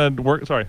work. Sorry,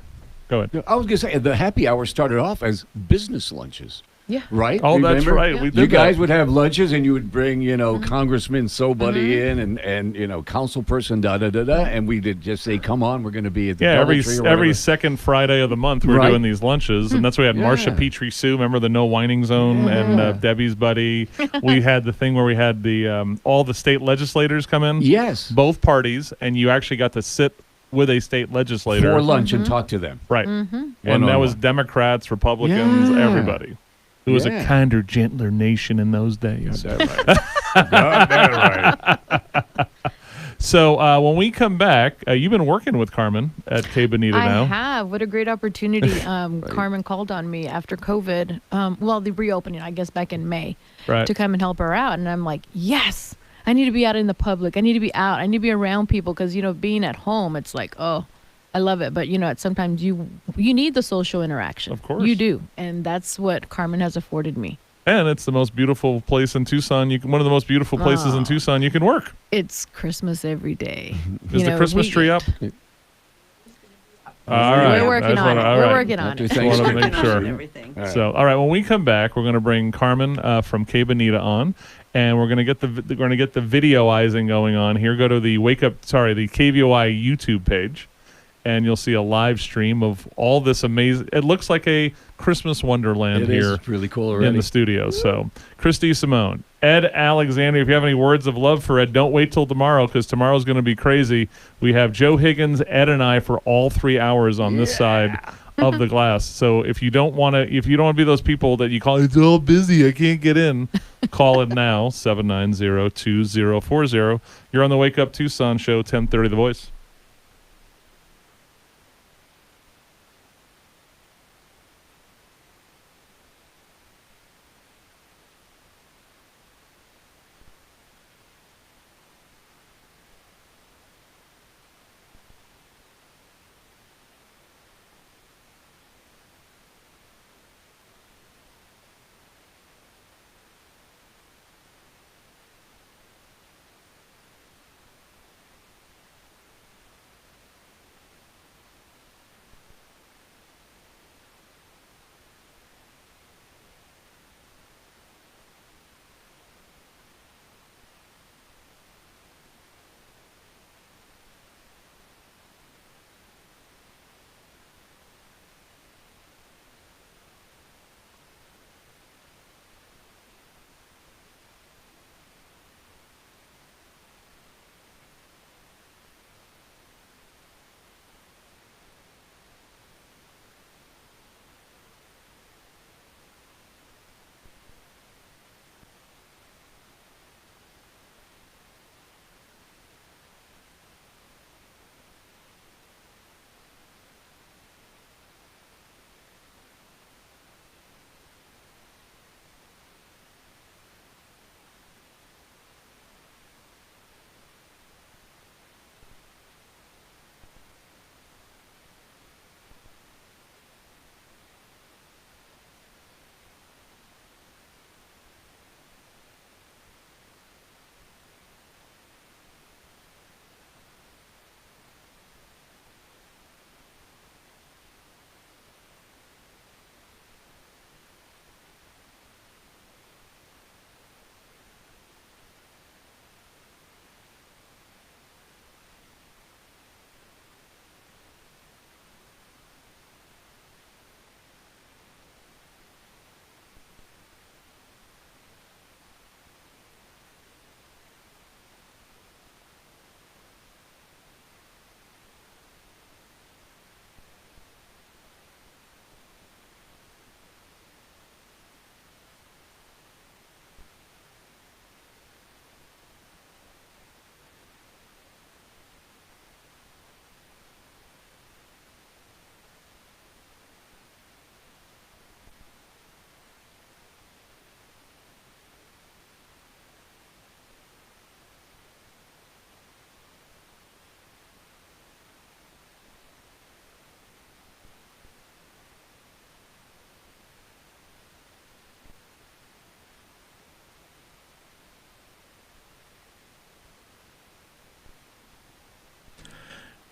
go ahead. I was going to say, the happy hour started off as business lunches. Yeah. Right? Oh, that's Remember? right. We did You guys that. would have lunches, and you would bring, Congressman somebody Mm-hmm. in, and council person, da-da-da-da, and we did just say, come on, we're going to be at the Yeah, every Doubletree or every whatever. second Friday of the month we're Right. doing these lunches, and that's why we had Marsha Yeah. Petrie Sue. Remember the No Whining Zone and Debbie's buddy. We had the thing where we had the all the state legislators come in. Yes. Both parties, and you actually got to sit with a state legislator For lunch and talk to them. right? And that was One-on-one. Democrats, Republicans, Yeah. everybody. It was a Yeah. kinder, gentler nation in those days. Got that right. So when we come back, you've been working with Carmen at K Bonito now. I have. What a great opportunity. Carmen called on me after COVID. The reopening, I guess, back in May, Right. to come and help her out. And I'm like, yes, I need to be out in the public. I need to be out. I need to be around people because, being at home, it's like, oh, I love it. But, sometimes you need the social interaction. Of course. You do. And that's what Carmen has afforded me. And it's the most beautiful place in Tucson. One of the most beautiful places in Tucson you can work. It's Christmas every day. Is the Christmas tree up? All We're right. working on it. We're working on it. After Wanted to Thanksgiving. make sure. Everything. So, all right, when we come back, we're going to bring Carmen from K Bonito on, and we're going to get the videoizing going on here. Go to the the KVOI YouTube page, and you'll see a live stream of all this amazing. It looks like a Christmas wonderland It here is really cool already. in the studio. So, Christy Simone, Ed Alexander. If you have any words of love for Ed, don't wait till tomorrow because tomorrow's going to be crazy. We have Joe Higgins, Ed, and I for all 3 hours on this side of the glass. So if you don't want to be those people that you call, it's all busy, I can't get in, call it now, 790-2040. You're on the Wake Up Tucson show, 1030 The Voice.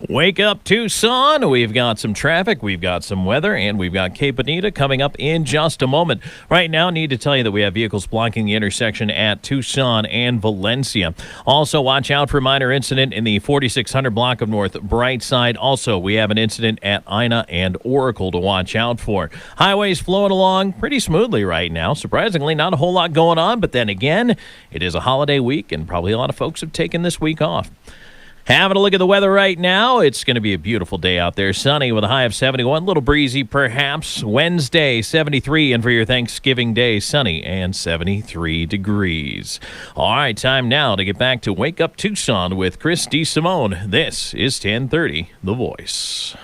Wake up, Tucson. We've got some traffic, we've got some weather, and we've got Cape Bonito coming up in just a moment. Right now, need to tell you that we have vehicles blocking the intersection at Tucson and Valencia. Also, watch out for a minor incident in the 4600 block of North Brightside. Also, we have an incident at Ina and Oracle to watch out for. Highways flowing along pretty smoothly right now. Surprisingly, not a whole lot going on, but then again, it is a holiday week, and probably a lot of folks have taken this week off. Having a look at the weather right now. It's going to be a beautiful day out there. Sunny with a high of 71. A little breezy, perhaps. Wednesday, 73. And for your Thanksgiving Day, sunny and 73 degrees. All right, time now to get back to Wake Up Tucson with Chris DeSimone. This is 1030 The Voice.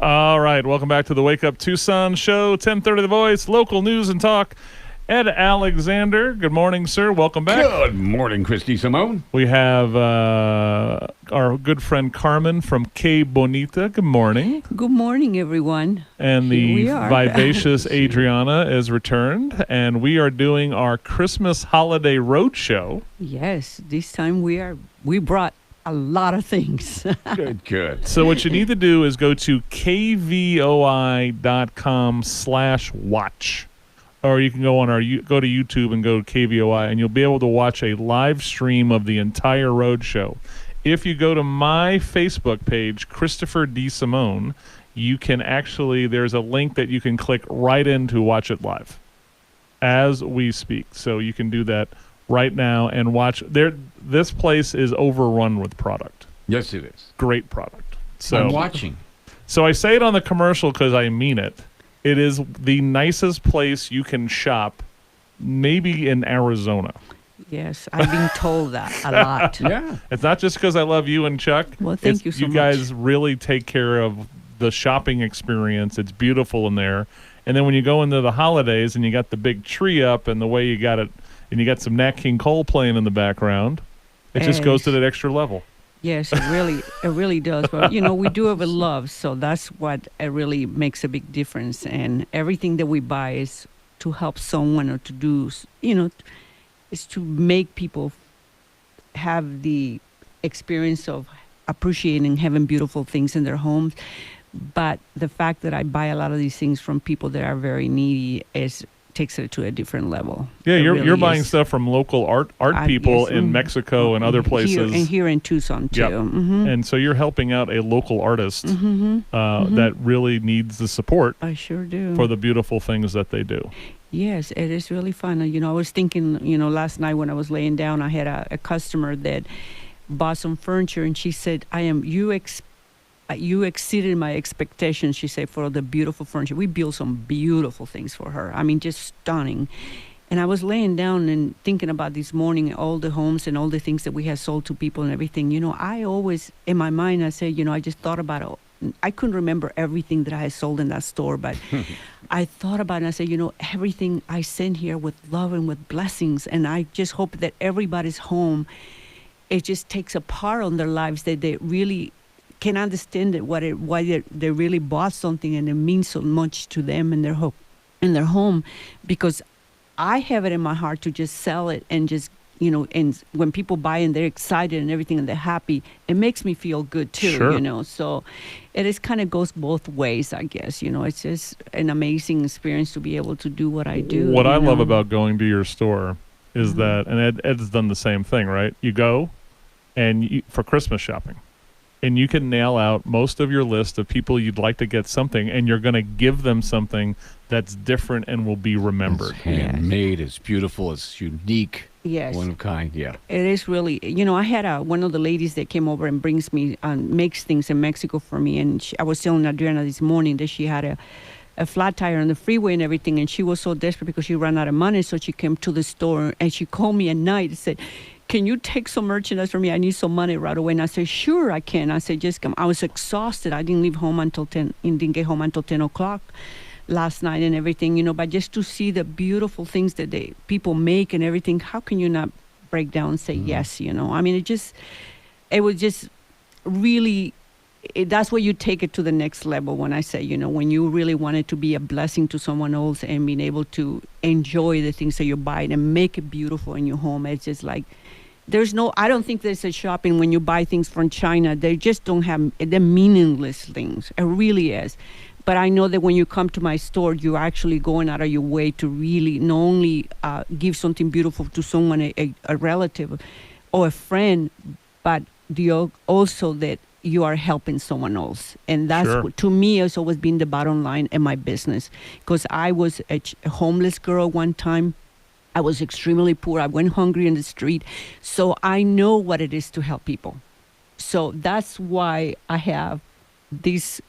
All right, welcome back to the Wake Up Tucson show, 1030 The Voice, local news and talk. Ed Alexander, good morning, sir. Welcome back. Good morning, Christy Simone. We have our good friend Carmen from K Bonita. Good morning. Good morning, everyone. And Here the we are. vivacious Adriana is returned, and we are doing our Christmas holiday roadshow. Yes, this time we brought a lot of things. Good. So what you need to do is go to kvoi.com/watch. Or you can go on go to YouTube and go to KVOI, and you'll be able to watch a live stream of the entire road show. If you go to my Facebook page, Christopher D. Simone, you can there's a link that you can click right in to watch it live as we speak. So you can do that right now and watch. This place is overrun with product. Yes, it is. Great product. So I'm watching. So I say it on the commercial because I mean it. It is the nicest place you can shop, maybe in Arizona. Yes, I've been told that a lot. Yeah. It's not just because I love you and Chuck. Well, thank you so much. You guys really take care of the shopping experience. It's beautiful in there. And then when you go into the holidays and you got the big tree up and the way you got it, and you got some Nat King Cole playing in the background, it just goes to that extra level. Yes, it really does. But, we do have a love, so that's what really makes a big difference. And everything that we buy is to help someone or to do, is to make people have the experience of appreciating having beautiful things in their homes. But the fact that I buy a lot of these things from people that are very needy takes it to a different level. Yeah, It you're really buying is. stuff from local art people yes, in Mexico and other places. Here in Tucson, too. Yep. Mm-hmm. And so you're helping out a local artist that really needs the support I sure do. for the beautiful things that they do. Yes, it is really fun. I was thinking, last night when I was laying down, I had a customer that bought some furniture, and she said, you exceeded my expectations, she said, for the beautiful furniture. We built some beautiful things for her. I mean, just stunning. And I was laying down and thinking about this morning, all the homes and all the things that we have sold to people and everything. I always, in my mind, I say, I just thought about it. I couldn't remember everything that I had sold in that store, but I thought about it and I said, everything I send here with love and with blessings. And I just hope that everybody's home, it just takes a part on their lives that they really can understand it, why they really bought something and it means so much to them and their home, because I have it in my heart to just sell it and just and when people buy and they're excited and everything and they're happy, it makes me feel good too. Sure. So it is kind of goes both ways, I guess. It's just an amazing experience to be able to do what I do. What I love about going to your store is that, and Ed's done the same thing, right? You go and for Christmas shopping. And you can nail out most of your list of people you'd like to get something, and you're going to give them something that's different and will be remembered. It's handmade, it's beautiful, it's unique. Yes. One of kind, yeah. It is really, I had one of the ladies that came over and brings me, makes things in Mexico for me. And I was telling Adriana this morning that she had a flat tire on the freeway and everything. And she was so desperate because she ran out of money. So she came to the store and she called me at night and said, can you take some merchandise for me? I need some money right away. And I said, sure, I can. I said, just come. I was exhausted. I didn't leave home until 10, and didn't get home until 10 o'clock last night and everything, but just to see the beautiful things that people make and everything, how can you not break down and say yes, I mean, it was just really, that's where you take it to the next level when I say, when you really want it to be a blessing to someone else and being able to enjoy the things that you buy and make it beautiful in your home. It's just like, I don't think there's a shopping when you buy things from China. They just don't have, they're meaningless things. It really is. But I know that when you come to my store, you're actually going out of your way to really not only give something beautiful to someone, a relative or a friend, but also that you are helping someone else. And that's, to me, has always been the bottom line in my business. Because I was a homeless girl one time. I was extremely poor. I went hungry in the street. So I know what it is to help people. So that's why I have this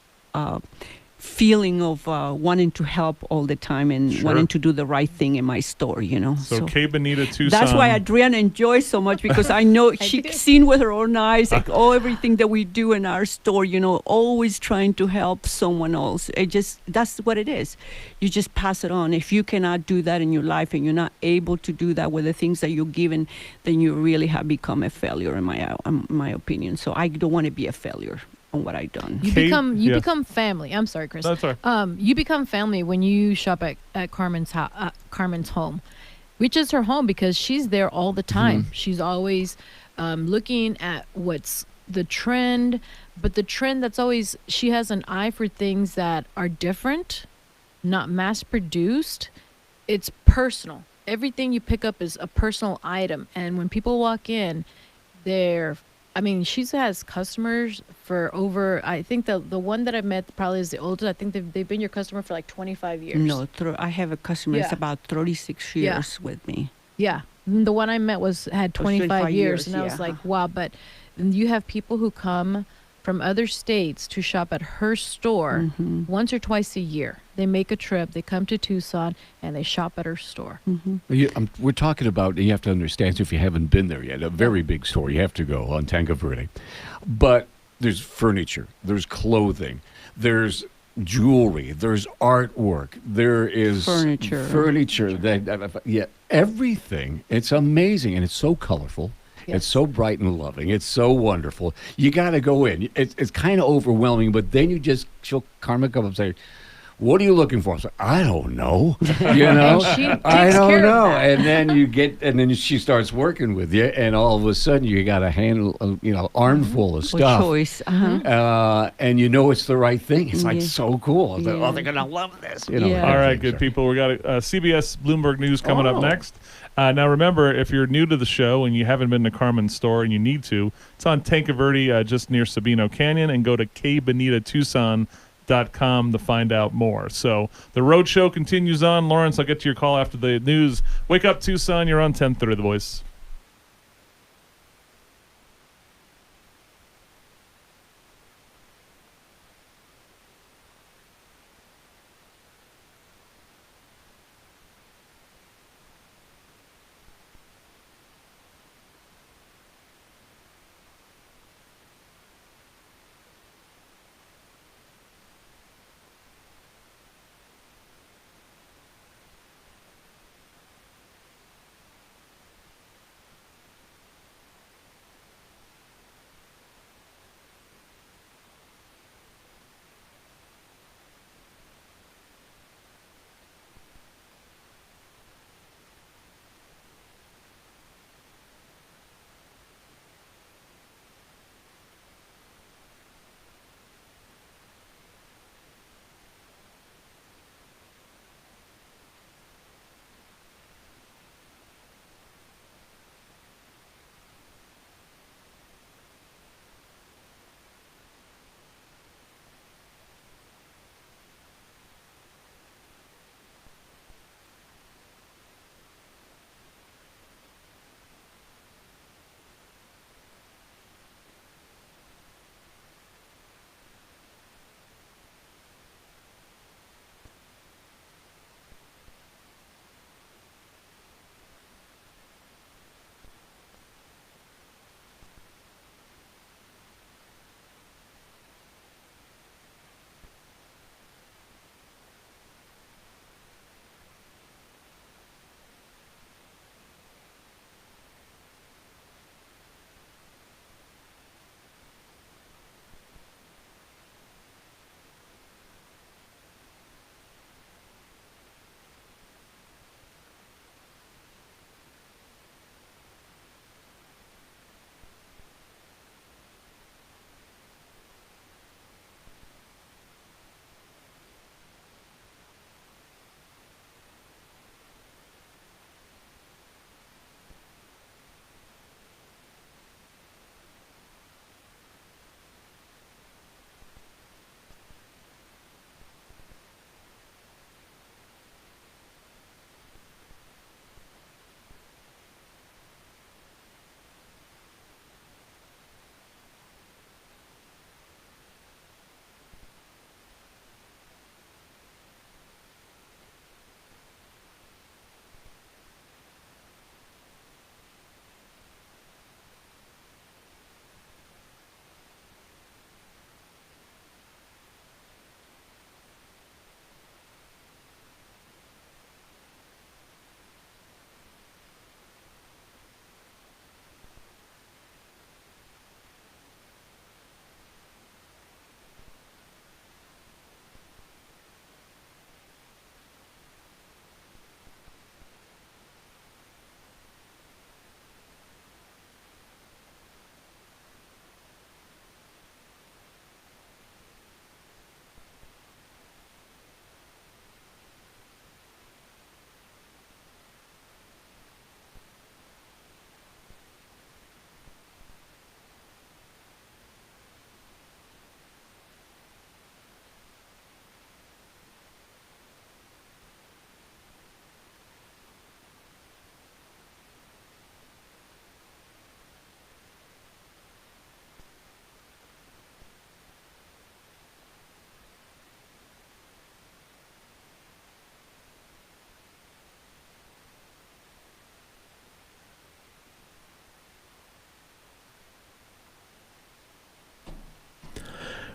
feeling of wanting to help all the time and wanting to do the right thing in my store, So K Bonito Tucson. That's why Adriana enjoys so much, because I know she's seen with her own eyes, like everything that we do in our store, always trying to help someone else. That's what it is. You just pass it on. If you cannot do that in your life and you're not able to do that with the things that you're given, then you really have become a failure in my opinion. So I don't want to be a failure on what I've done. You become family. I'm sorry, Chris. That's all right. You become family when you shop at Carmen's home, which is her home because she's there all the time. She's always looking at what's the trend, but the trend that's always, she has an eye for things that are different, not mass produced. It's personal. Everything you pick up is a personal item. And when people walk in, she has customers for over, I think the one that I met probably is the oldest. I think they've been your customer for like 25 years. No, I have a customer that's about 36 years with me. Yeah. The one I met had 25 years. And I was like, wow. But you have people who come from other states to shop at her store once or twice a year. They make a trip, they come to Tucson, and they shop at her store. We're talking about, you have to understand, so if you haven't been there yet, a very big store. You have to go on Tanca Verde. But there's furniture, there's clothing, there's jewelry, there's artwork, there is furniture everything. It's amazing, and it's so colorful. Yes. It's so bright and loving. It's so wonderful. You got to go in. It's kind of overwhelming, but then she'll Carmen come up and say, "What are you looking for?" I say, "I don't know." And she takes I don't care know. of that. And then she starts working with you, and all of a sudden you got a handle, armful of stuff. Choice. And it's the right thing. It's like so cool. It's like, they're gonna love this. All right, good people. We got CBS Bloomberg News coming up next. Now, remember, if you're new to the show and you haven't been to Carmen's store and you need to, it's on Tanca Verde, just near Sabino Canyon, and go to kbonitotucson.com to find out more. So the Roadshow continues on. Lawrence, I'll get to your call after the news. Wake up, Tucson. You're on 1030 The Voice.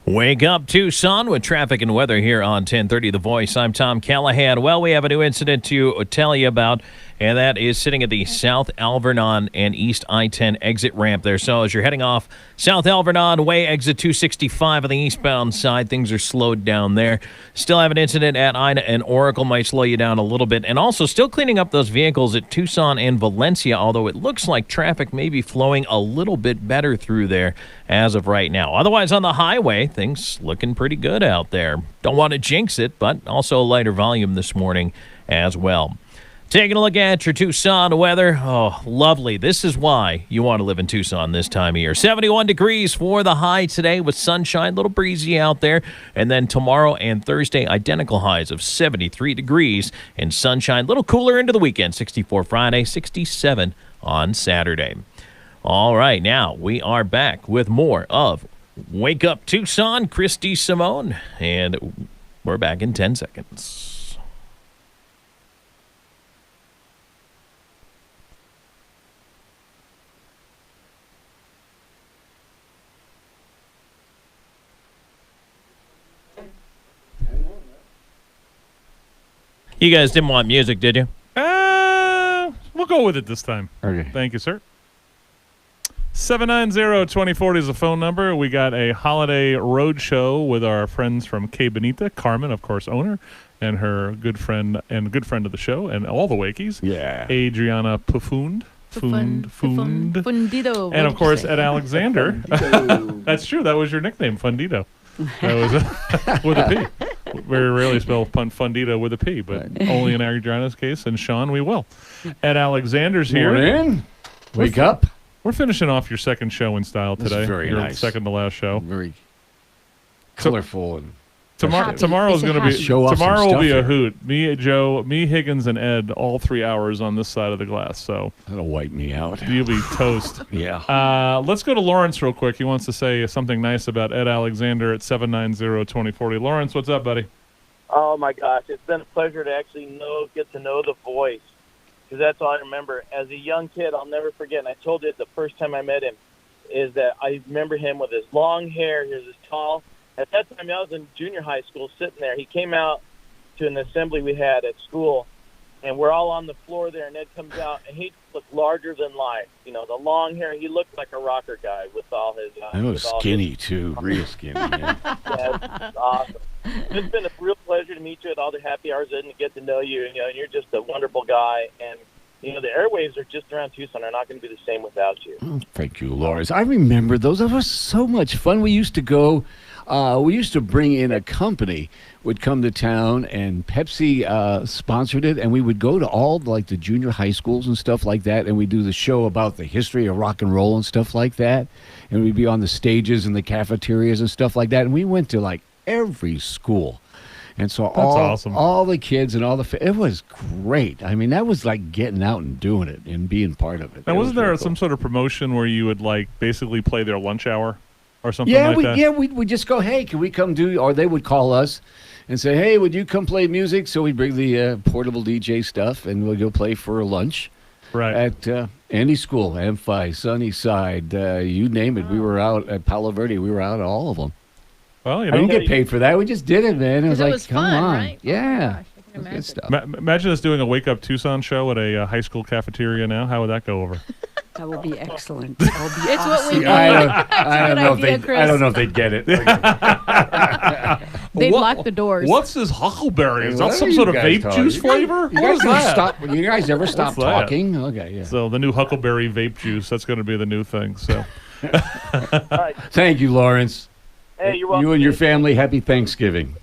Wake up, Tucson, with traffic and weather here on 1030 The Voice. I'm Tom Callahan. Well, we have a new incident to tell you about, and that is sitting at the South Alvernon and East I-10 exit ramp there. So as you're heading off South Alvernon Way, exit 265 on the eastbound side, things are slowed down there. Still have an incident at Ina and Oracle, might slow you down a little bit. And also still cleaning up those vehicles at Tucson and Valencia, although it looks like traffic may be flowing a little bit better through there as of right now. Otherwise, on the highway, things looking pretty good out there. Don't want to jinx it, but also a lighter volume this morning as well. Taking a look at your Tucson weather. Oh, lovely. This is why you want to live in Tucson this time of year. 71 degrees for the high today with sunshine, a little breezy out there. And then tomorrow and Thursday, identical highs of 73 degrees and sunshine. A little cooler into the weekend. 64 Friday, 67 on Saturday. All right, now we are back with more of Wake Up Tucson, Christy Simone, and we're back in 10 seconds. You guys didn't want music, did you? We'll go with it this time. Okay. Thank you, sir. 790-2040 is the phone number. We got a holiday roadshow with our friends from K Bonita, Carmen, of course, owner, and her good friend of the show, and all the Wakies. Yeah. Adriana Fundito. And of course, Ed Alexander. That's true. That was your nickname, Fundito. That was with a P. Very rarely spell Fundito with a P, but only in Adriana's case. And Sean, we will. Ed Alexander's here. Morning. Wake up. We're finishing off your second show in style This is today. very your nice. second to last show. Very colorful and Tomorrow's going to be Show off tomorrow some will be stuff a here. hoot. Me, Higgins, and Ed all 3 hours on this side of the glass. So that'll wipe me out. you'll be toast. Yeah. Let's go to Lawrence real quick. He wants to say something nice about Ed Alexander at 790-2040. Lawrence, what's up, buddy? Oh my gosh, it's been a pleasure to actually get to know the voice, because that's all I remember. As a young kid, I'll never forget, and I told you the first time I met him, is that I remember him with his long hair. He was this tall. At that time, I was in junior high school sitting there. He came out to an assembly we had at school, and we're all on the floor there, and Ed comes out, and he looked larger than life. You know, the long hair, he looked like a rocker guy with all his... I was skinny, too. Real skinny, yeah. Yeah, it's awesome. It's been a real pleasure to meet you at all the happy hours and to get to know you. You know, you're just a wonderful guy, and you know the airwaves are just around Tucson. Are not going to be the same without you. Oh, thank you, Lawrence. I remember those. That was so much fun. We used to go. We used to bring in a company would come to town, and Pepsi sponsored it, and we would go to all like the junior high schools and stuff like that, and we do the show about the history of rock and roll and stuff like that, and we'd be on the stages and the cafeterias and stuff like that, and we went to like every school. And so awesome. all the kids and all it was great. I mean, that was like getting out and doing it and being part of it. Now, That wasn't was there really some cool. sort of promotion where you would like basically play their lunch hour or something Yeah, like that? we'd just go, hey, can we come do, or they would call us and say, hey, would you come play music? So we'd bring the portable DJ stuff, and we'd go play for lunch Right. at any school, Amphi, Sunnyside, you name it. We were out at Palo Verde. We were out at all of them. Well, you I didn't know, get paid for that. We just did it, man. It was 'Cause it like, was come fun, on. right? Oh my Yeah. gosh, I can imagine. Good stuff. imagine us doing a Wake Up Tucson show at a high school cafeteria now. How would that go over? That will be excellent. That will be It's what we awesome. need. I don't know if idea, they. Chris. I don't know if they'd get it. They'd What- lock the doors. What's this huckleberry? Is that What are some you sort of guys vape talking- juice flavor? You What is guys ever that? stop? You guys ever stop What's that? talking? Okay, yeah. So the new huckleberry vape juice, that's going to be the new thing. So All right. Thank you, Lawrence. Hey, you're welcome. You and your family, happy Thanksgiving.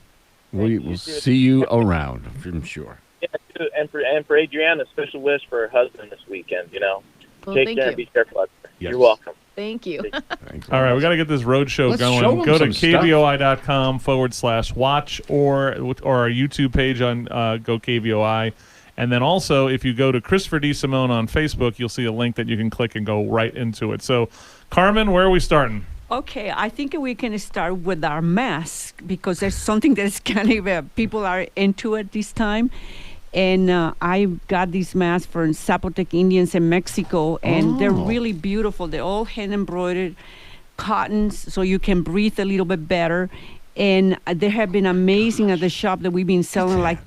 We you will too. see you around, I'm sure. Yeah, too. And for Adriana, special wish for her husband this weekend. You know, Well, take thank care you. and be careful out there. Yes. You're welcome. Thank you. Thanks. all right, we got to get this road show Let's show going. 'em Go to some stuff. kvoi.com/watch or our YouTube page on Go KVOI. And then also, if you go to Christopher D. Simone on Facebook, you'll see a link that you can click and go right into it. So, Carmen, where are we starting? Okay, I think we can start with our mask, because there's something that's kind of people are into it this time. And I got these masks from Zapotec Indians in Mexico, and they're really beautiful. They're all hand embroidered. cottons, so you can breathe a little bit better. And they have been amazing at the shop that we've been selling like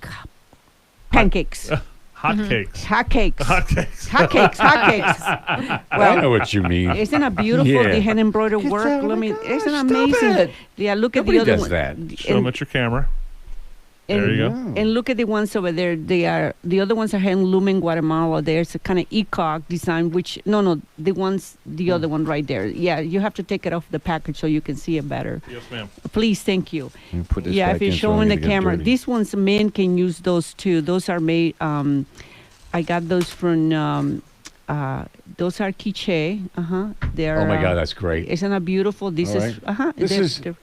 pancakes, Hot cakes. hot cakes, Hot cakes. hot cakes, hot cakes. I know what you mean. Isn't it beautiful? Yeah. The hand embroidered Get work. that, oh Let my me. gosh, Isn't it stop amazing? it. Yeah, look at Nobody the other does one. that. Show them at your camera. There you go. And look at the ones over there. They are the other ones are handloom in Guatemala. There's a kind of ECOG design, which the other one right there. Yeah, you have to take it off the package so you can see it better. Yes, ma'am. Please, thank you. Let me put this Yeah, back if you're in so I don't showing the get camera, dirty. these ones men can use those too. Those are made. I got those from. Those are quiche. They're. Oh my God, that's great. Isn't that beautiful? This All is. right. This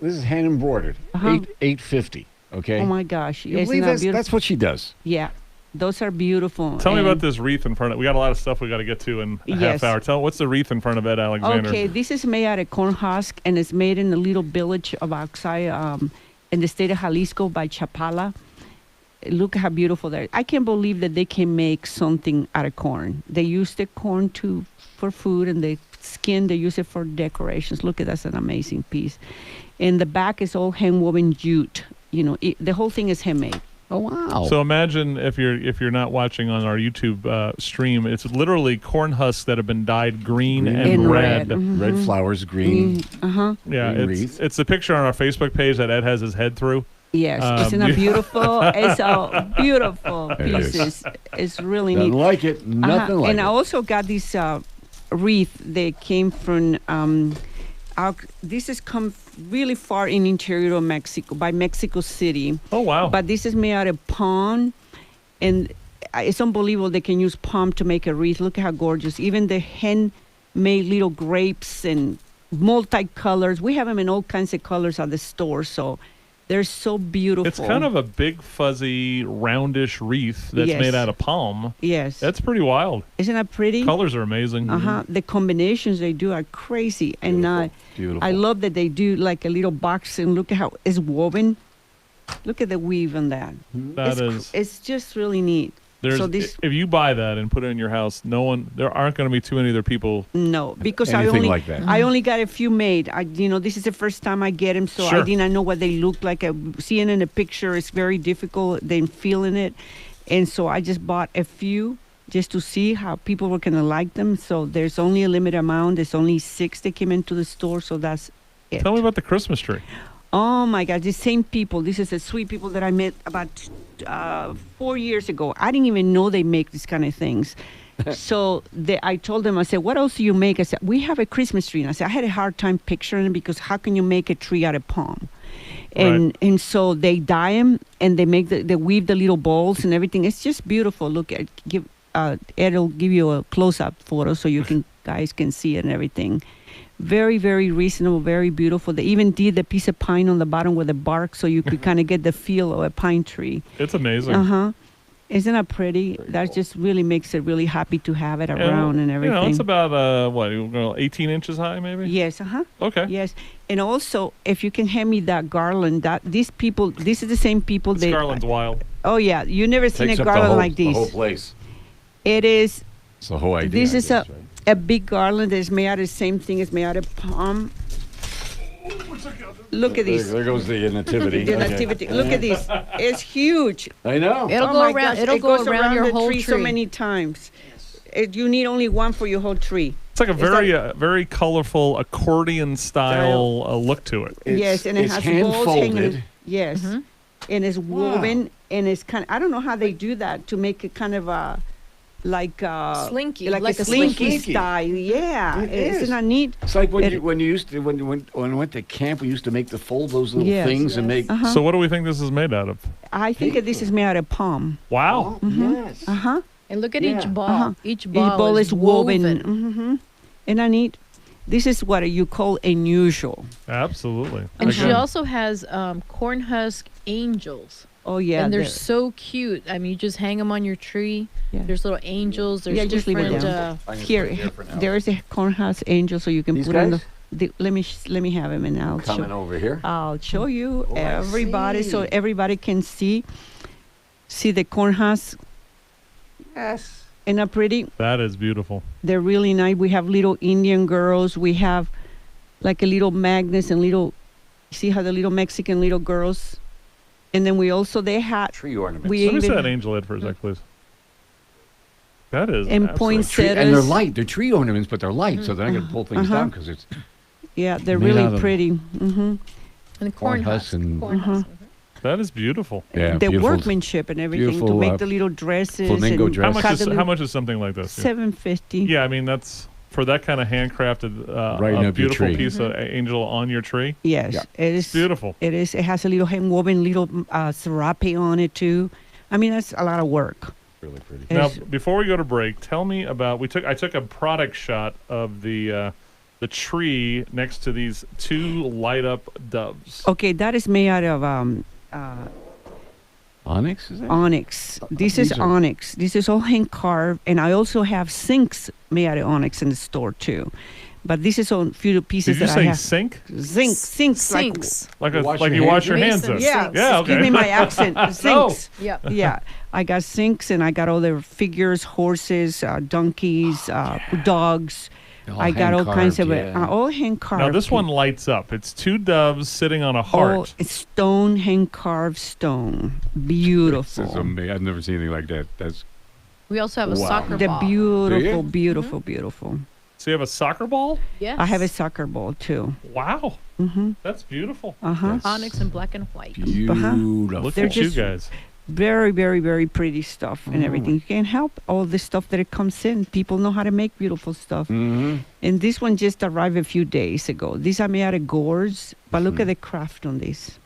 is hand embroidered. Uh-huh. $8.50. Okay. Oh my gosh! You Isn't believe that that's, beautiful? that's what she does. Yeah, those are beautiful. Tell me about And- this wreath in front of. We got a lot of stuff we got to get to in a Yes. half hour. What's the wreath in front of Ed Alexander? Okay, this is made out of corn husk, and it's made in a little village of outside in the state of Jalisco by Chapala. Look how beautiful that is. I can't believe that they can make something out of corn. They use the corn for food, and the skin, they use it for decorations. Look at that's an amazing piece. And the back is all hand-woven jute. You know, the whole thing is handmade. Oh wow. So imagine if you're not watching on our YouTube stream, it's literally corn husks that have been dyed green and And red. red. red flowers, green. Yeah, Green it's wreath. it's a picture on our Facebook page that Ed has his head through. Yes, isn't it beautiful? It's a beautiful It is. pieces. It's really Nothing neat. like it. Nothing like and it. I also got this wreath that came from. This has come really far in interior of Mexico, by Mexico City. Oh wow! But this is made out of palm, and it's unbelievable they can use palm to make a wreath. Look at how gorgeous! Even the handmade little grapes and multicolors. We have them in all kinds of colors at the store, so they're so beautiful. It's kind of a big, fuzzy, roundish wreath that's Yes. made out of palm. yes. That's pretty wild. Isn't that pretty? Colors are amazing. The combinations they do are crazy, and Beautiful. I love that they do like a little box, and look at how it's woven. Look at the weave on that. That is. It's just really neat. There's, so this if you buy that and put it in your house, there aren't going to be too many other people. no, because Anything like that. I only got a few made. This is the first time I get them, so Sure. I didn't know what they look like. Seeing in a picture is very difficult than feeling it, and so I just bought a few just to see how people were gonna like them. So there's only a limited amount. There's only 6 that came into the store, so that's it. Tell me about the Christmas tree. Oh my God, the same people. This is the sweet people that I met about 4 years ago. I didn't even know they make these kind of things. So I told them, I said, what else do you make? I said, we have a Christmas tree. And I said, I had a hard time picturing it because how can you make a tree out of palm? And so they dye them and they they weave the little balls and everything. It's just beautiful. Look, Ed will give you a close-up photo so you guys can see it and everything. Very, very reasonable, very beautiful. They even did the piece of pine on the bottom with the bark so you could kind of get the feel of a pine tree. It's amazing. Isn't that pretty? That just really makes it really happy to have it around and everything. It's about 18 inches high, maybe. Yes, Okay. Yes, and also if you can hand me that garland, this is the same people This garland's wild. Oh yeah, you never seen Takes a up the garland whole, like the this. whole place. It is. It's the whole idea. This I is guess, right? a big garland that is made out of the same thing. It's made out of palm. Look at these. There goes the nativity. The Okay. nativity. Look at this. It's huge. I know. It'll Oh go my around. gosh, It'll it go goes around your the whole tree so many times. You need only one for your whole tree. It's like a very colorful accordion style look to it. Yes, and it it's has hand balls hanging. folded. Yes, and it's woven, and it's kind. I don't know how they do that to make it kind of like Slinky, like like a a slinky slinky. style. Yeah, It is. isn't that neat? It's like when It- you used to when we went to camp, we used to make the fold those little Yes. things and make. So what do we think this is made out of? I think that this is made out of palm. Wow. Yes. And look at Yeah. each ball. Each Each ball, ball is woven. woven. Isn't that neat? This is what you call unusual. Absolutely. And she Okay. also has corn husk angels. Oh yeah, and they're so cute. I mean, you just hang them on your tree. Yeah. There's little angels. There's Yeah, just leave it different. down. I'm gonna Here, put it for now. there is a corn husk angel, so you can These put on guys? let me have him, and I'll Coming show. over here. I'll show you Oh, I everybody, so see. everybody can see the corn husk. Yes. Isn't that pretty? That is beautiful. They're really nice. We have little Indian girls. We have like a little magnets and little. See how the little Mexican little girls, and then we also they had Tree ornaments. we Let me see even that angel head for a sec, please. That is and absolutely- poinsettias. And they're light. They're tree ornaments, but they're light, so they're not going to pull things Uh-huh. down because it's Yeah, they're Made really out of- pretty. Mm-hmm. And corn husks husk. and- Corn husk. That is beautiful. yeah, The beautiful. workmanship and everything to beautiful, make the little dresses. flamingo and dress. How much is something like this? $7.50. Yeah, I mean that's for that kind of handcrafted, Right a up your beautiful tree. piece of angel on your tree. Yes, Yeah. it is It's beautiful. It is. It has a little hand woven little serape on it too. I mean, that's a lot of work. Really pretty. Now, It's- before we go to break, tell me about I took a product shot of the tree next to these two light up doves. Okay, that is made out of Onyx, is that? onyx. This is These are- onyx. This is all hand carved, and I also have sinks made out of onyx in the store too. But this is on few pieces Did you that I say have. sink? Sinks. Sinks. Like You wash like your you wash hands your in? hands in? Basins. Yeah, Yeah, excuse okay. me, my accent. Sinks. Yep. Yeah, I got sinks and I got all the figures, horses, donkeys, dogs. I got all kinds of it. All hand carved. Now this one lights up. It's two doves sitting on a Oh, heart. it's stone, hand carved stone. Beautiful. This is amazing. I've never seen anything like that. That's We also have a Wow. soccer The ball. beautiful, Do beautiful, beautiful. So you have a soccer ball? Yes. I have a soccer ball too. Wow, Mm-hmm. that's beautiful. Uh huh. Yes. Onyx and black and white. beautiful. Look They're at you just- guys. Very, very, very pretty stuff and Mm. everything. You can't help all the stuff that it comes in. People know how to make beautiful stuff. Mm-hmm. And this one just arrived a few days ago. These are Miata Gourds, but look Mhm. at the craft on these.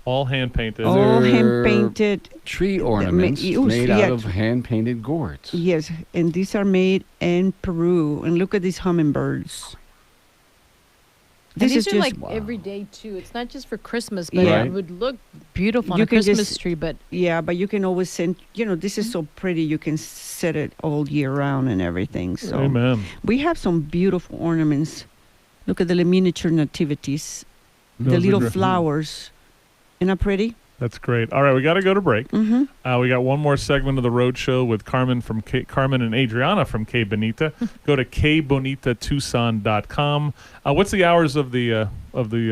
All hand painted. All They're- hand painted. Tree ornaments use- made yeah. out of hand painted gourds. Yes, and these are made in Peru. And look at these hummingbirds. And This these is are just like every day too. It's not just for Christmas, but Yeah. it would look beautiful on You a can Christmas just- tree. But yeah, but you can always send. You know, this is so pretty. You can set it all year round and everything. So Amen. we have some beautiful ornaments. Look at the miniature nativities, the Those are little great. flowers. Isn't that pretty? That's great. All right, we got to go to break. Mm-hmm. We got one more segment of the Roadshow with Carmen Carmen and Adriana from K Bonita. Go to kbonitatucson.com. What's the hours of the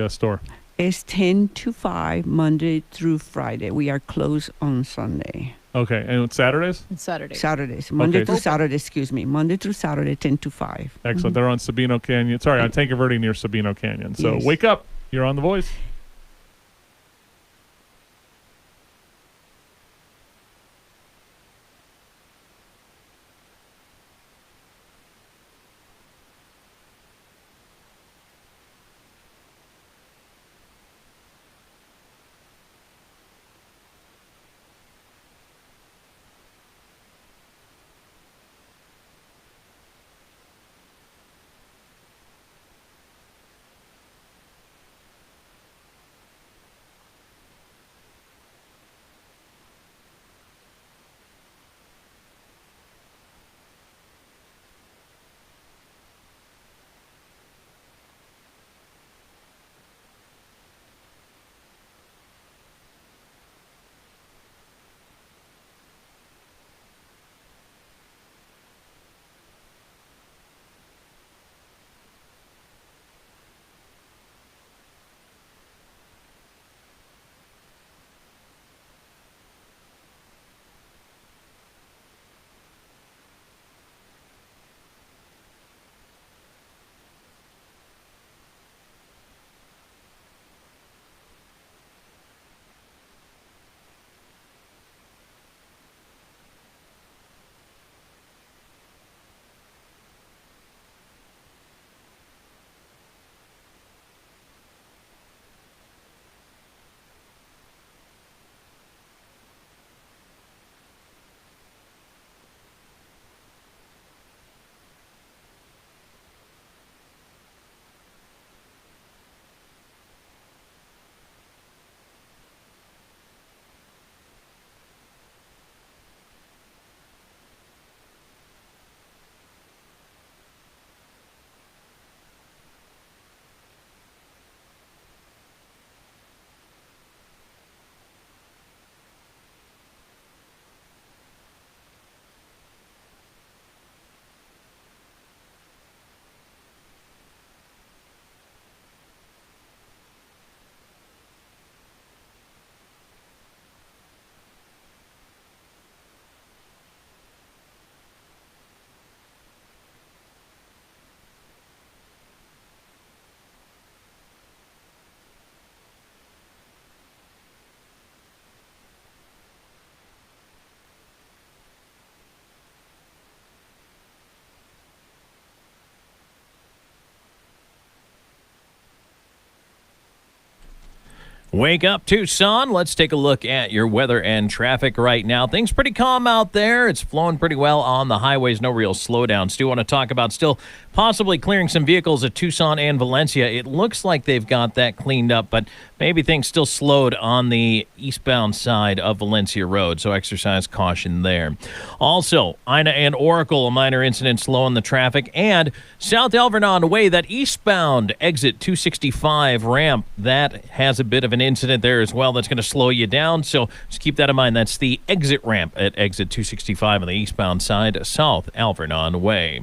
store? It's 10 to 5, Monday through Friday. We are closed on Sunday. Okay, and it's Saturdays? it's Saturday. Saturdays. Monday Okay. through Saturday, excuse me. Monday through Saturday, 10 to 5. Excellent. They're on Sabino Canyon. Sorry, on Tanque Verde near Sabino Canyon. So Yes. wake up. You're on The Voice. Wake up, Tucson. Let's take a look at your weather and traffic right now. Things pretty calm out there. It's flowing pretty well on the highways. No real slowdowns. Do want to talk about still possibly clearing some vehicles at Tucson and Valencia. It looks like they've got that cleaned up, but maybe things still slowed on the eastbound side of Valencia Road, so exercise caution there. Also, Ina and Oracle, a minor incident slowing the traffic, and South Alvernon Way, that eastbound exit 265 ramp, that has a bit of an incident there as well that's going to slow you down, so just keep that in mind. That's the exit ramp at exit 265 on the eastbound side, South Alvernon Way.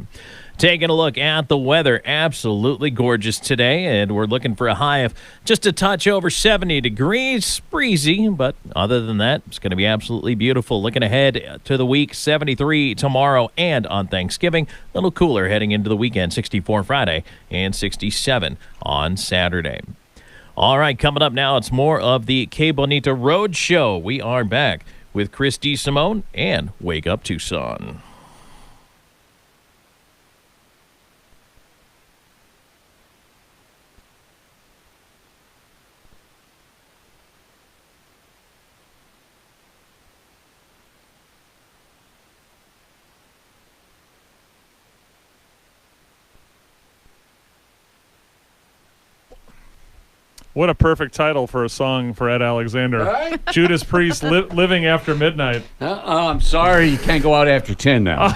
Taking a look at the weather, absolutely gorgeous today, and we're looking for a high of just a touch over 70 degrees. Breezy, but other than that, it's going to be absolutely beautiful. Looking ahead to the week, 73 tomorrow and on Thanksgiving. A little cooler heading into the weekend, 64 Friday and 67 on Saturday. All right, coming up now, it's more of the Qué Bonito Roadshow. We are back with Chris DeSimone and Wake Up Tucson. What a perfect title for a song for Ed Alexander. Right? Judas Priest, Living After Midnight. I'm sorry, you can't go out after 10 now.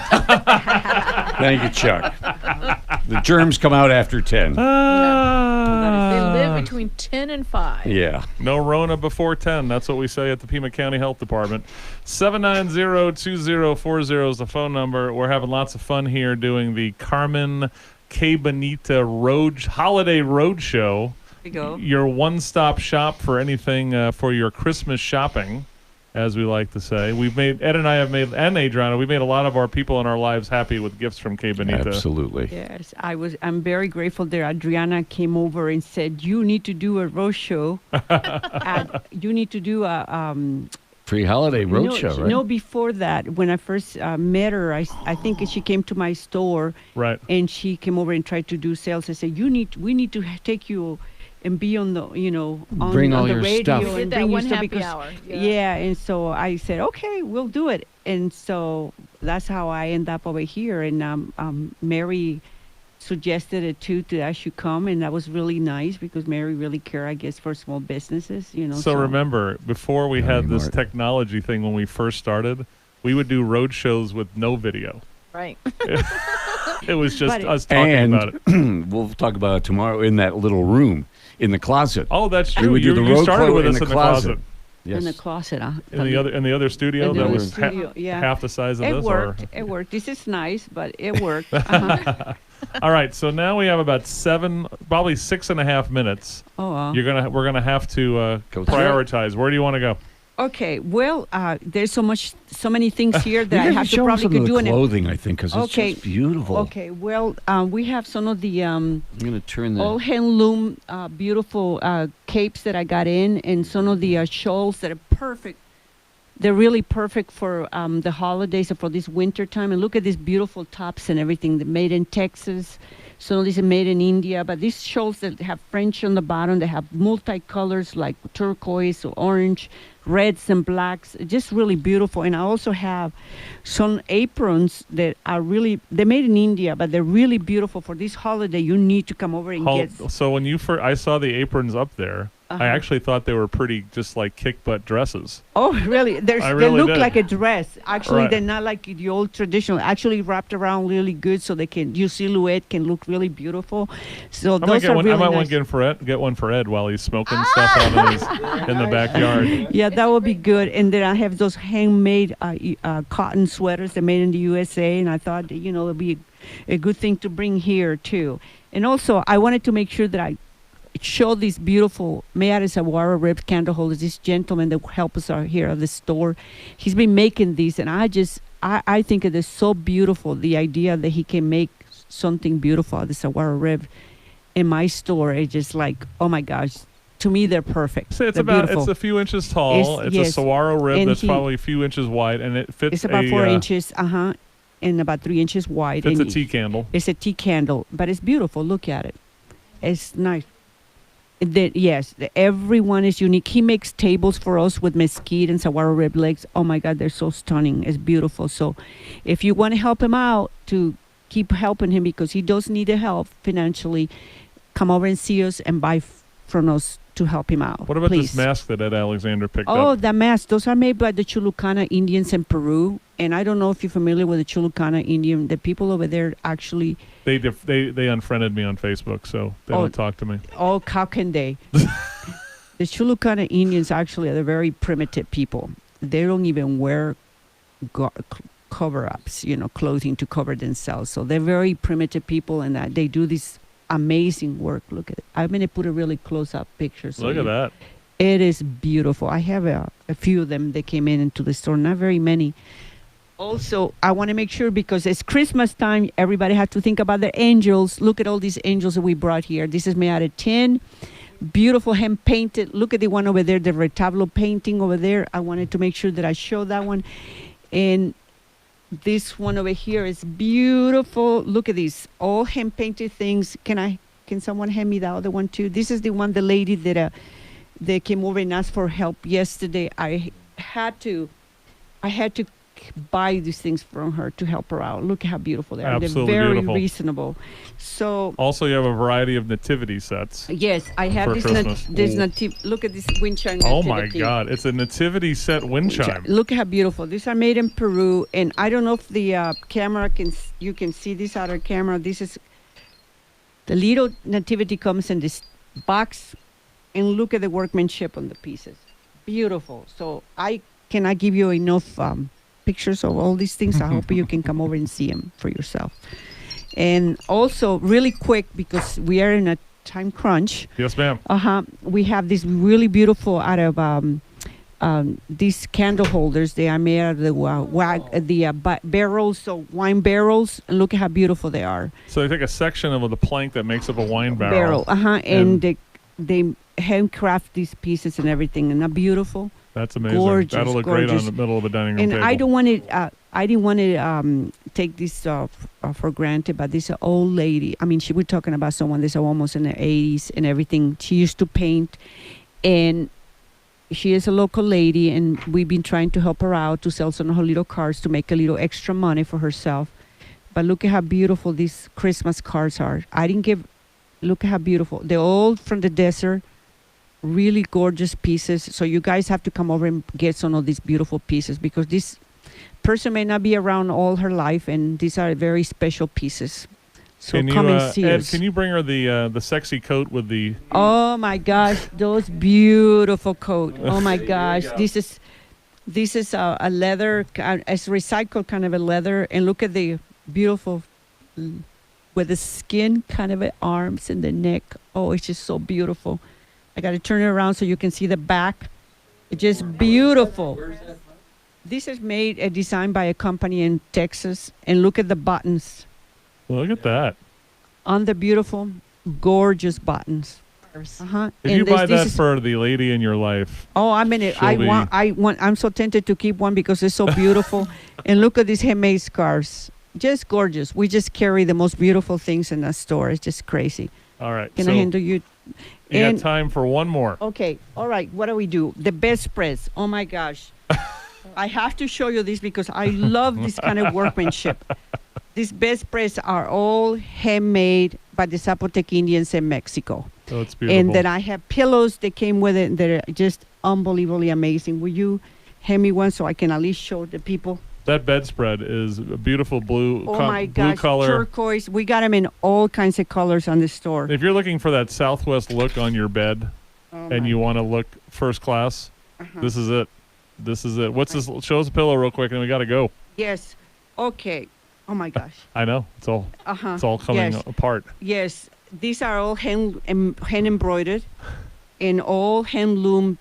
Thank you, Chuck. The germs come out after 10. They live between 10 and 5. Yeah. No Rona before 10. That's what we say at the Pima County Health Department. 790-2040 is the phone number. We're having lots of fun here doing the Carmen Qué Bonita Holiday Roadshow. We go. Your one-stop shop for anything for your Christmas shopping, as we like to say. Ed and I have made, and Adriana, we've made a lot of our people in our lives happy with gifts from Qué Bonita. Absolutely. Yes, I'm very grateful there. Adriana came over and said, "You need to do a roadshow. You need to do a Pre-holiday roadshow, right? No, before that, when I first met her, I think she came to my store, Right. and she came over and tried to do sales. I said, we need to take you and be on the, on, Bring on all the your radio stuff. and Did that bring one you stuff happy because, hour. yeah. And so I said, okay, we'll do it. And so that's how I end up over here. And Mary suggested it too, that I should come, and that was really nice because Mary really cared, I guess, for small businesses, So remember, before we had this Mart. technology thing when we first started, we would do road shows with no video. Right. It was just But us talking about it. We'll talk about it tomorrow in that little room in the closet. Oh, that's We true. would do the You road started quote with in us the in the closet. Yes. in the closet, huh? In the other studio In the that other was studio, yeah. half the size of It this. worked. It worked. This is nice, but it worked. Uh-huh. All right, so now we have about probably 6.5 minutes. Oh, We're gonna have to Go through it. prioritize. Where do you want to go? okay. Well, there's so many things here that I You have to show probably some of could do the in clothing, I think, because it's Okay. just beautiful. Okay. Well, we have some of the I'm going to turn the... all handloom beautiful capes that I got in, and some of the shawls that are perfect. They're really perfect for the holidays or for this winter time. And look at these beautiful tops and everything. They're made in Texas. Some of these are made in India. But these shawls that have French on the bottom, they have multicolors like turquoise or orange, reds and blacks. Just really beautiful. And I also have some aprons that are they're made in India, but they're really beautiful for this holiday. You need to come over and get. So when I saw the aprons up there, I actually thought they were pretty, just like kick butt dresses. Oh, really? They really look did. like a dress. Actually, Right. they're not like the old traditional. Actually, wrapped around really good, so your silhouette can look really beautiful. So I might those get are one. really I might nice. want to get one for Ed while he's smoking stuff out in the backyard. Yeah, that would be good. And then I have those handmade cotton sweaters. They're made in the USA, and I thought it'd be a good thing to bring here too. And also, I wanted to make sure that I show these beautiful Miata Saguaro rib candle holders. This gentleman that helped us out here at the store, he's been making these, and I think it is so beautiful. The idea that he can make something beautiful out of the Saguaro rib in my store is just like, oh my gosh. To me, they're perfect. So it's They're beautiful. it's a few inches tall. It's a Yes. saguaro rib And that's probably a few inches wide, and it fits It's about 4 inches, and about 3 inches wide. Fits a and tea candle. It's a tea candle, but it's beautiful. Look at it. It's nice. Yes, everyone is unique. He makes tables for us with mesquite and saguaro red legs. Oh my God, they're so stunning. It's beautiful. So if you want to help him out, to keep helping him because he does need the help financially, come over and see us and buy from us to help him out. What about please. this mask that Ed Alexander picked Oh, up? the masks. Those are made by the Chulucana Indians in Peru. And I don't know if you're familiar with the Chulucana Indian. The people over there actually... They unfriended me on Facebook, so they don't talk to me. Oh, how can they? The Chulucana Indians actually are very primitive people. They don't even wear cover-ups, clothing to cover themselves. So they're very primitive people, and they do this amazing work. Look at it. I'm going to put a really close-up picture. So Look at that. It is beautiful. I have a few of them that came into the store, not very many. Also, I want to make sure, because it's Christmas time, everybody has to think about the angels. Look at all these angels that we brought here. This is made out of tin. Beautiful hand-painted. Look at the one over there, the retablo painting over there. I wanted to make sure that I show that one. And this one over here is beautiful. Look at these, all hand-painted things. Can someone hand me the other one too? This is the one, the lady that came over and asked for help yesterday. I had to buy these things from her to help her out. Look how beautiful they are. Absolutely They're very beautiful. Reasonable. So Also, you have a variety of nativity sets. yes, I have For this. Christmas. Look at this wind chime. Oh my nativity. God! It's a nativity set wind chime. Look how beautiful. These are made in Peru, and I don't know if the camera you can see this out of camera. This is the little nativity comes in this box, and look at the workmanship on the pieces. Beautiful. So I cannot give you enough pictures of all these things. I hope you can come over and see them for yourself. And also, really quick, because we are in a time crunch. Yes, ma'am. We have this really beautiful out of these candle holders. They are made out of the barrels, so wine barrels. And look at how beautiful they are. So they take a section of the plank that makes up a wine barrel. And they handcraft these pieces and everything. Isn't that beautiful? That's amazing. Gorgeous, That'll look great gorgeous. on the middle of a dining room And table. I didn't want to take this for granted, but this old lady, I mean, we're talking about someone that's almost in the 80s and everything. She used to paint, and she is a local lady, and we've been trying to help her out to sell some of her little cards to make a little extra money for herself. But look at how beautiful these Christmas cards are. Look at how beautiful. They're all from the desert. Really gorgeous pieces. So you guys have to come over and get some of these beautiful pieces, because this person may not be around all her life, and these are very special pieces. So come and see Ed, us. can you bring her the sexy coat with the... Oh my gosh, those beautiful coat. Oh my gosh, this is a leather. It's recycled kind of a leather, and look at the beautiful with the skin kind of arms and the neck. Oh, it's just so beautiful. I got to turn it around so you can see the back. It's just beautiful. This is designed by a company in Texas. And look at the buttons. Look at that. On the beautiful, gorgeous buttons. If And you buy that is, for the lady in your life... oh, I'm so tempted to keep one because it's so beautiful. And look at these handmade scarves. Just gorgeous. We just carry the most beautiful things in the store. It's just crazy. All right. Can I handle you? You got time for one more. Okay. All right. What do we do? The bedspreads. Oh my gosh. I have to show you this because I love this kind of workmanship. These bedspreads are all handmade by the Zapotec Indians in Mexico. Oh, it's beautiful. And then I have pillows that came with it that are just unbelievably amazing. Will you hand me one so I can at least show the people? That bedspread is a beautiful blue, Oh my blue gosh, color. turquoise. We got them in all kinds of colors on the store. If you're looking for that Southwest look on your bed and you want to look first class, this is it. This is it. What's this? Show us a pillow real quick, and we got to go. Yes. Okay. Oh my gosh. I know. It's all coming apart. Yes. These are all hand embroidered and all hand loom,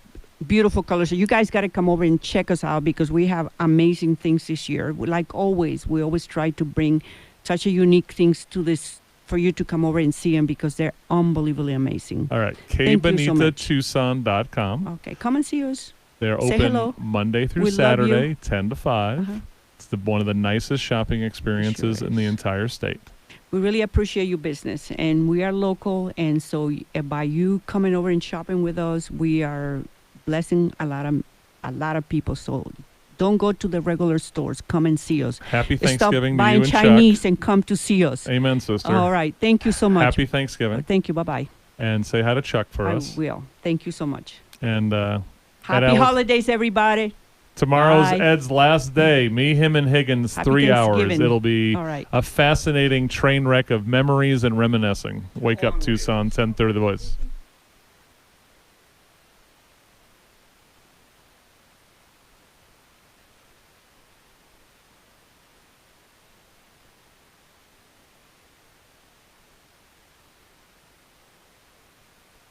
beautiful colors. So you guys got to come over and check us out because we have amazing things this year. Like always, we always try to bring such a unique things to this for you to come over and see them because they're unbelievably amazing. All right. Thank you so much. KBonitoTucson.com. Okay. Come and see us. They're Say open hello. Monday through We love you. Saturday, 10 to 5. It's one of the nicest shopping experiences Sure in the is. entire state. We really appreciate your business, and we are local, and so by you coming over and shopping with us, we are blessing a lot of people. So don't go to the regular stores. Come and see us. Happy Thanksgiving Stop to you buying and Chinese Chuck. and come to see us. Amen, sister. All right. Thank you so much. Happy Thanksgiving. Thank you. Bye-bye. And say hi to Chuck for I us. will. Thank you so much. And Happy Alex- holidays, everybody. tomorrow's Bye. Ed's last day. Me, him, and Higgins, Happy 3 hours. Thanksgiving. It'll be All right. a fascinating train wreck of memories and reminiscing. Wake up, Tucson, 10:30 The Voice.